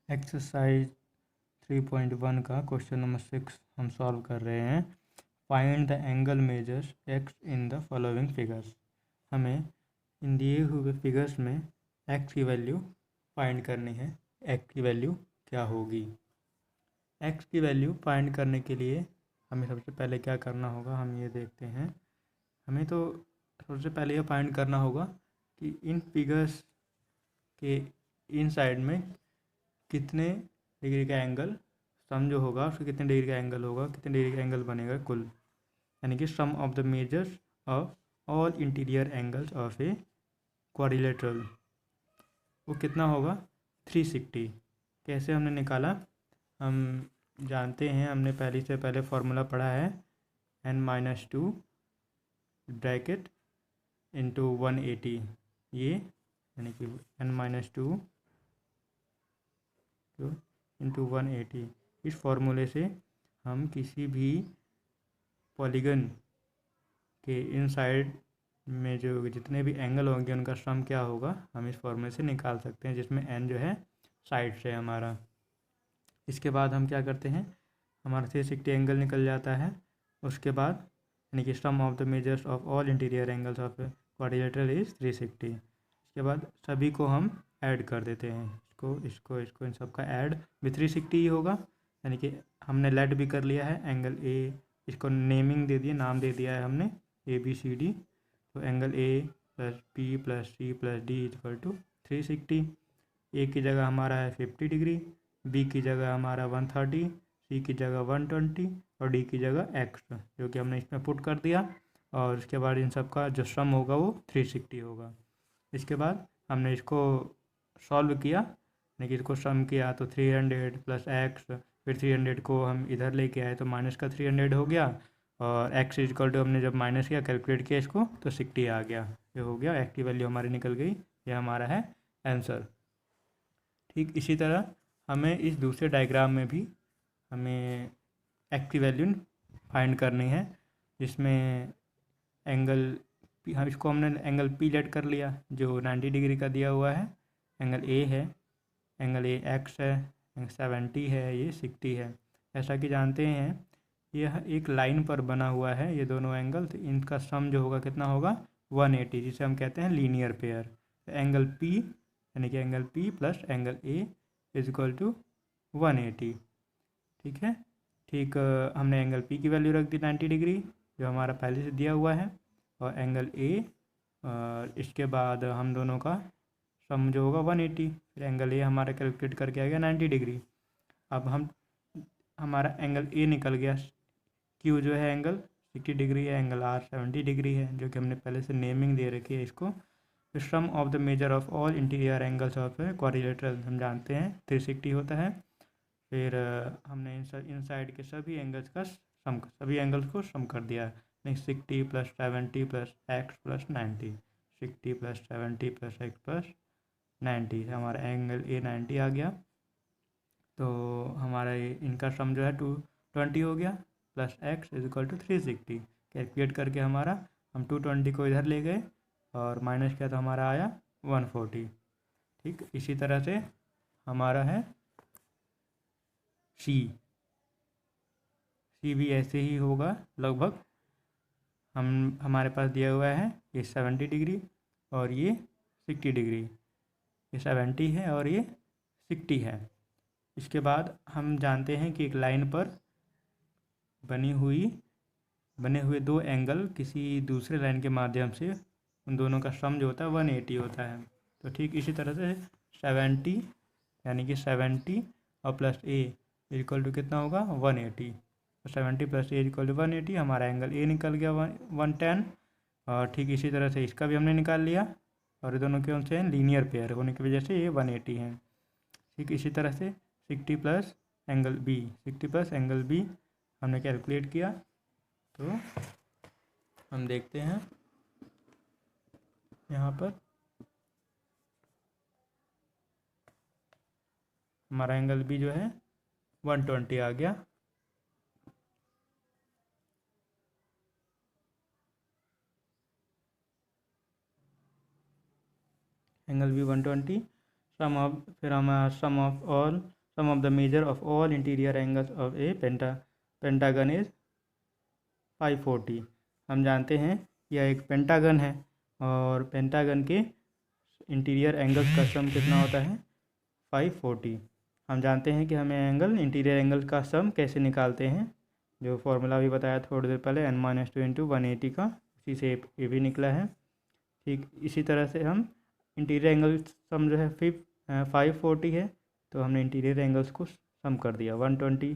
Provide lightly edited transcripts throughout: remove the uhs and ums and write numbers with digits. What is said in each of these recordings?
Exercise 3.1 का question number 6 हम solve कर रहे हैं। Find the angle measures x in the following figures. हमें इन दिए हुए फिगर्स में एक्स की वैल्यू फाइंड करनी है। एक्स की वैल्यू क्या होगी? एक्स की वैल्यू फाइंड करने के लिए हमें सबसे पहले क्या करना होगा, हम ये देखते हैं। हमें तो सबसे पहले ये फाइंड करना होगा कि इन फिगर्स के इन साइड में कितने डिग्री का एंगल, सम जो होगा उसका कितने डिग्री का एंगल होगा, कितने डिग्री का एंगल बनेगा कुल, यानी कि sum of the measures of all interior angles of a quadrilateral, वो कितना होगा 360। कैसे हमने निकाला, हम जानते हैं, हमने पहले फार्मूला पढ़ा है n-2 ब्रैकेट इंटू 180, ये यानी कि n-2 इंटू 180। इस फार्मूले से हम किसी भी पॉलीगन के इनसाइड में जो जितने भी एंगल होंगे उनका सम क्या होगा हम इस फार्मूले से निकाल सकते हैं, जिसमें n जो है साइड से हमारा। इसके बाद हम क्या करते हैं, हमारा 360 एंगल निकल जाता है। उसके बाद यानी कि sum of the measures of all interior angles of quadrilateral is 360। इसके बाद सभी को हम ऐड कर देते हैं, इसको इन सब का ऐड भी 360 ही होगा। यानी कि हमने लेट भी कर लिया है एंगल ए, इसको नेमिंग दे दिया, नाम दे दिया है हमने ABCD। तो angle A plus B plus C plus D equal to 360। A की जगह हमारा है 50 डिग्री, बी की जगह हमारा 130, सी की जगह 120 और डी की जगह एक्स, जो कि हमने इसमें पुट कर दिया। और उसके बाद इन सब का जो सम होगा वो 360 होगा। इसके बाद हमने इसको सॉल्व किया, यानी कि इसको सम किया तो 300 प्लस एक्स, फिर 300 को हम इधर लेके आए तो माइनस का 300 हो गया, और एक्स इक्वल टू हमने जब माइनस किया कैलकुलेट किया इसको तो 60 आ गया। ये हो गया, एक्स की वैल्यू हमारी निकल गई, ये हमारा है आंसर। ठीक इसी तरह हमें इस दूसरे डायग्राम में भी हमें एक्स की वैल्यू फाइंड करनी है, जिसमें एंगल हम इसको हमने एंगल पी लेट कर लिया जो 90 डिग्री का दिया हुआ है। एंगल ए है, एंगल ए एक्स है, एंगल 70 है, ये 60 है। ऐसा कि जानते हैं यह एक लाइन पर बना हुआ है ये दोनों एंगल, तो इनका सम जो होगा कितना होगा 180, जिसे हम कहते हैं लीनियर पेयर। एंगल पी यानी कि angle P plus angle A is equal to 180। ठीक है, ठीक हमने एंगल पी की वैल्यू रख दी 90 डिग्री जो हमारा पहले से दिया हुआ है, और एंगल ए, इसके बाद हम दोनों का सम जो होगा 180, फिर एंगल ए हमारा कैलकुलेट करके आ गया 90 डिग्री। अब हमारा एंगल ए निकल गया, क्यू जो है एंगल 60 डिग्री है, एंगल आर 70 डिग्री है, जो कि हमने पहले से नेमिंग दे रखी है इसको। फिर sum of the measure of all interior angles of quadrilateral हम जानते हैं 360 होता है। फिर हमने इन साइड के सभी एंगल्स का सभी एंगल्स को सम कर दिया, नहीं 60 plus 70 plus x plus 90, 60 plus 70 plus x plus 90, हमारा एंगल ए 90 आ गया। तो हमारा इनका सम जो है 220 हो गया, plus X is equal to 360। Calculate करके हमारा हम 220 को इधर ले गए और माइनस किया तो हमारा आया 140। ठीक इसी तरह से हमारा है सी भी ऐसे ही होगा लगभग। हमारे पास दिया हुआ है ये 70 डिग्री और ये 60 डिग्री, ये 70 है और ये 60 है। इसके बाद हम जानते हैं कि एक लाइन पर बने हुए दो एंगल किसी दूसरे लाइन के माध्यम से उन दोनों का सम जो होता है 180 होता है। तो ठीक इसी तरह से 70 यानी कि 70 और प्लस ए इक्वल टू कितना होगा 180, तो 70 प्लस ए इक्वल टू 180, हमारा एंगल ए निकल गया 110। और ठीक इसी तरह से इसका भी हमने निकाल लिया, और ये दोनों कौन से हैं लीनियर पेयर होने की वजह से ये 180 हैं। ठीक इसी तरह से 60 plus angle B, 60 plus angle B हमने कैलकुलेट किया, तो हम देखते हैं यहाँ पर हमारा एंगल बी जो है 120 आ गया। एंगल बी 120, फिर हमारा sum of the measure of all interior angles of a pentagon is 540। हम जानते हैं यह एक पेंटागन है और पेंटागन के इंटीरियर एंगल्स का सम कितना होता है 540। हम जानते हैं कि हमें इंटीरियर एंगल का सम कैसे निकालते हैं, जो फॉर्मूला भी बताया थोड़ी देर पहले, n-2 इंटू 180 का, उसी से ये भी निकला है। ठीक इसी तरह से हम इंटीरियर एंगल सम जो है 540 है, तो हमने इंटीरियर एंगल्स को सम कर दिया। 120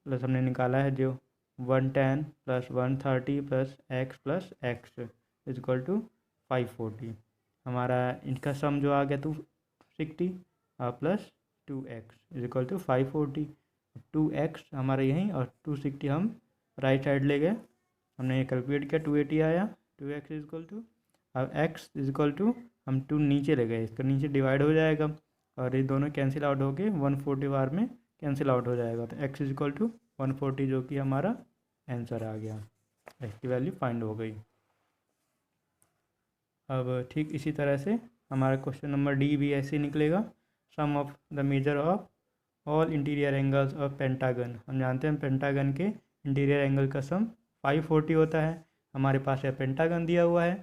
प्लस हमने निकाला है जो 110 plus 130 plus X is equal to 540। हमारा इनका सम जो आ गया 260 plus 2x is equal to 540। 2x हमारा यहीं और 260 हम राइट साइड ले गए, हमने ये कैलकुलेट किया 280 आया। 2x इज इक्वल टू, अब x इज इक्वल टू हम 2 नीचे ले गए, इसका नीचे डिवाइड हो जाएगा और ये दोनों कैंसिल आउट होके 140 बार में कैंसिल आउट हो जाएगा, तो x इज इक्वल टू 140 जो कि हमारा आंसर आ गया, x की वैल्यू फाइंड हो गई। अब ठीक इसी तरह से हमारा क्वेश्चन नंबर डी भी ऐसे निकलेगा। Sum of the measure of all interior angles of pentagon. हम जानते हैं पेंटागन के इंटीरियर एंगल का सम 540 होता है। हमारे पास यह पेंटागन दिया हुआ है,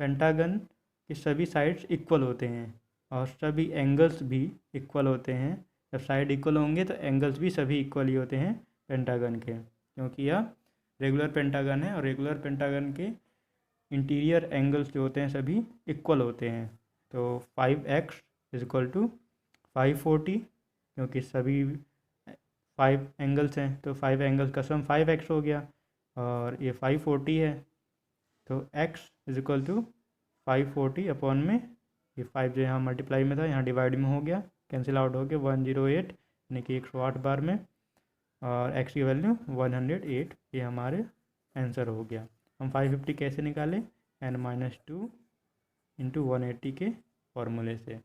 पेंटागन के सभी साइड्स इक्वल होते हैं और सभी एंगल्स भी इक्वल होते हैं। जब साइड इक्वल होंगे तो एंगल्स भी सभी इक्वल ही होते हैं पेंटागन के, क्योंकि यह रेगुलर पेंटागन है और रेगुलर पेंटागन के इंटीरियर एंगल्स जो होते हैं सभी इक्वल होते हैं। तो 5x इज इक्वल टू 540, क्योंकि सभी 5 एंगल्स हैं तो 5 एंगल्स का सम 5x हो गया और ये 540 है, तो x is equal to 540 upon में ये 5 जो यहाँ मल्टीप्लाई में था यहाँ डिवाइड में हो गया, कैंसिल आउट हो गया 108 यानी कि 108 बार में, और x की वैल्यू 108, ये हमारे आंसर हो गया। हम 550 कैसे निकालें, n-2 इंटू 180 के फॉर्मूले से।